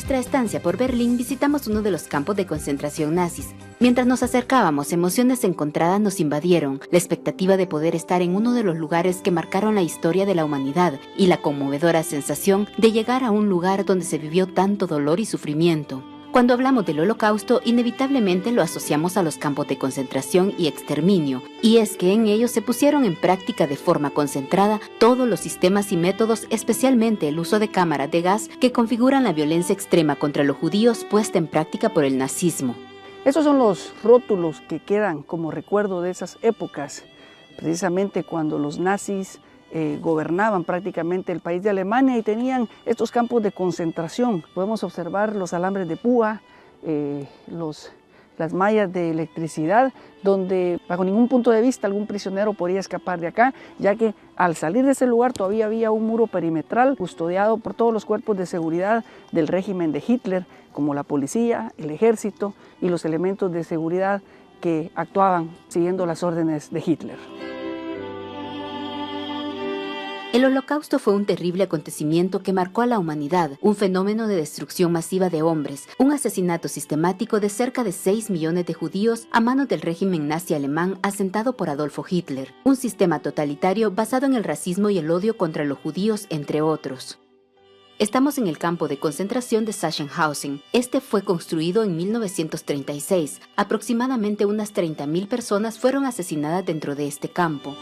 nuestra estancia por Berlín visitamos uno de los campos de concentración nazis. Mientras nos acercábamos, emociones encontradas nos invadieron, la expectativa de poder estar en uno de los lugares que marcaron la historia de la humanidad y la conmovedora sensación de llegar a un lugar donde se vivió tanto dolor y sufrimiento. Cuando hablamos del Holocausto, inevitablemente lo asociamos a los campos de concentración y exterminio, y es que en ellos se pusieron en práctica de forma concentrada todos los sistemas y métodos, especialmente el uso de cámaras de gas que configuran la violencia extrema contra los judíos puesta en práctica por el nazismo. Esos son los rótulos que quedan como recuerdo de esas épocas, precisamente cuando los nazis gobernaban prácticamente el país de Alemania y tenían estos campos de concentración. Podemos observar los alambres de púa, las mallas de electricidad, donde bajo ningún punto de vista algún prisionero podía escapar de acá, ya que al salir de ese lugar todavía había un muro perimetral custodiado por todos los cuerpos de seguridad del régimen de Hitler, como la policía, el ejército y los elementos de seguridad que actuaban siguiendo las órdenes de Hitler. El Holocausto fue un terrible acontecimiento que marcó a la humanidad, un fenómeno de destrucción masiva de hombres, un asesinato sistemático de cerca de 6 millones de judíos a manos del régimen nazi alemán asentado por Adolfo Hitler, un sistema totalitario basado en el racismo y el odio contra los judíos, entre otros. Estamos en el campo de concentración de Sachsenhausen. Este fue construido en 1936. Aproximadamente unas 30.000 personas fueron asesinadas dentro de este campo.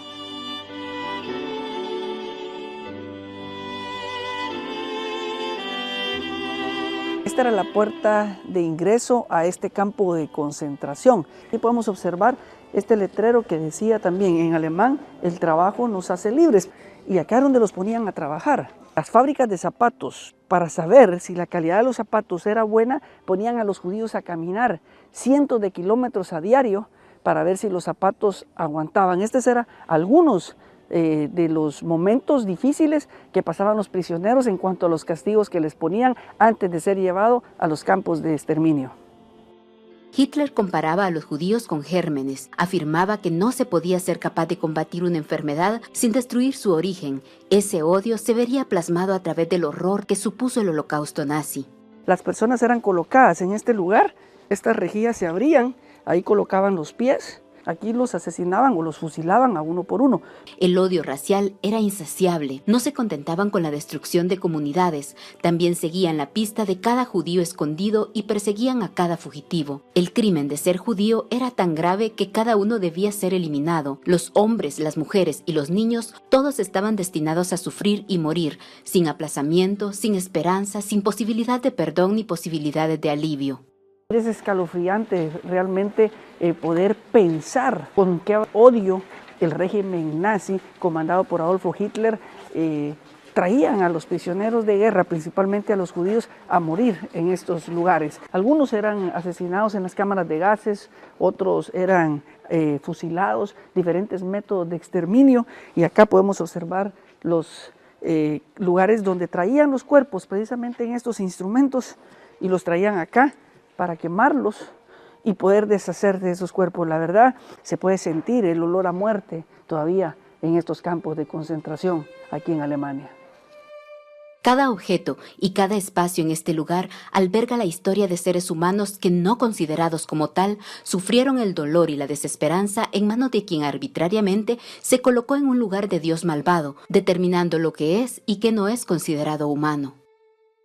Esta era la puerta de ingreso a este campo de concentración. Y podemos observar este letrero que decía también en alemán: el trabajo nos hace libres. Y acá es donde los ponían a trabajar. Las fábricas de zapatos, para saber si la calidad de los zapatos era buena, ponían a los judíos a caminar cientos de kilómetros a diario para ver si los zapatos aguantaban. Estos eran algunos de los momentos difíciles que pasaban los prisioneros en cuanto a los castigos que les ponían antes de ser llevados a los campos de exterminio. Hitler comparaba a los judíos con gérmenes, afirmaba que no se podía ser capaz de combatir una enfermedad sin destruir su origen. Ese odio se vería plasmado a través del horror que supuso el Holocausto nazi. Las personas eran colocadas en este lugar, estas rejillas se abrían, ahí colocaban los pies. Aquí los asesinaban o los fusilaban a uno por uno. El odio racial era insaciable. No se contentaban con la destrucción de comunidades. También seguían la pista de cada judío escondido y perseguían a cada fugitivo. El crimen de ser judío era tan grave que cada uno debía ser eliminado. Los hombres, las mujeres y los niños, todos estaban destinados a sufrir y morir, sin aplazamiento, sin esperanza, sin posibilidad de perdón ni posibilidades de alivio. Es escalofriante realmente poder pensar con qué odio el régimen nazi comandado por Adolfo Hitler traían a los prisioneros de guerra, principalmente a los judíos, a morir en estos lugares. Algunos eran asesinados en las cámaras de gases, otros eran fusilados, diferentes métodos de exterminio, y acá podemos observar los lugares donde traían los cuerpos precisamente en estos instrumentos y los traían acá para quemarlos y poder deshacer de esos cuerpos. La verdad, se puede sentir el olor a muerte todavía en estos campos de concentración aquí en Alemania. Cada objeto y cada espacio en este lugar alberga la historia de seres humanos que, no considerados como tal, sufrieron el dolor y la desesperanza en manos de quien arbitrariamente se colocó en un lugar de Dios malvado, determinando lo que es y que no es considerado humano.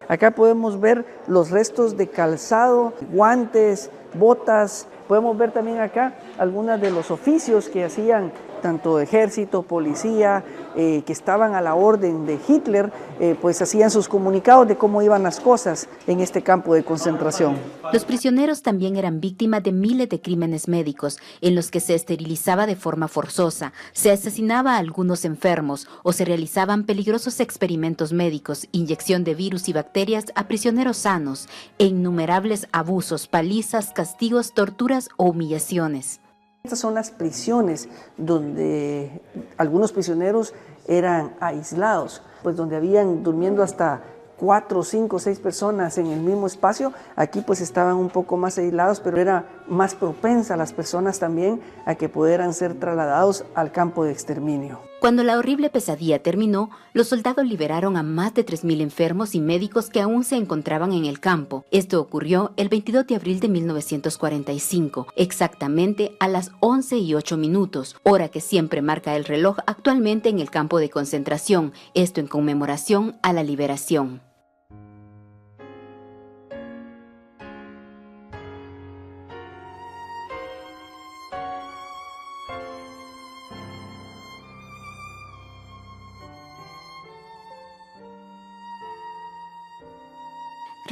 Acá podemos ver los restos de calzado, guantes, botas. Podemos ver también acá algunos de los oficios que hacían tanto ejército, policía, que estaban a la orden de Hitler, pues hacían sus comunicados de cómo iban las cosas en este campo de concentración. Los prisioneros también eran víctimas de miles de crímenes médicos en los que se esterilizaba de forma forzosa, se asesinaba a algunos enfermos o se realizaban peligrosos experimentos médicos, inyección de virus y bacterias a prisioneros sanos, e innumerables abusos, palizas, castigos, torturas o humillaciones. Estas son las prisiones donde algunos prisioneros eran aislados, pues donde habían durmiendo hasta 4, 5, 6 personas en el mismo espacio. Aquí pues estaban un poco más aislados, pero era más propensa a las personas también a que pudieran ser trasladados al campo de exterminio. Cuando la horrible pesadilla terminó, los soldados liberaron a más de 3.000 enfermos y médicos que aún se encontraban en el campo. Esto ocurrió el 22 de abril de 1945, exactamente a las 11:08, hora que siempre marca el reloj actualmente en el campo de concentración, esto en conmemoración a la liberación.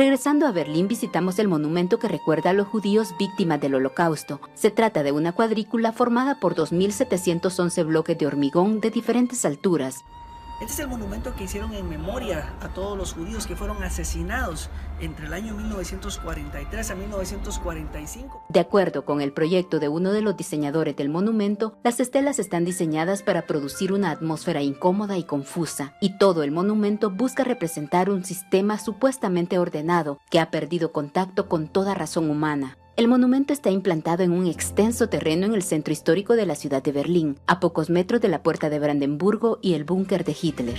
Regresando a Berlín, visitamos el monumento que recuerda a los judíos víctimas del Holocausto. Se trata de una cuadrícula formada por 2.711 bloques de hormigón de diferentes alturas. Este es el monumento que hicieron en memoria a todos los judíos que fueron asesinados entre el año 1943 a 1945. De acuerdo con el proyecto de uno de los diseñadores del monumento, las estelas están diseñadas para producir una atmósfera incómoda y confusa, y todo el monumento busca representar un sistema supuestamente ordenado que ha perdido contacto con toda razón humana. El monumento está implantado en un extenso terreno en el centro histórico de la ciudad de Berlín, a pocos metros de la puerta de Brandenburgo y el búnker de Hitler.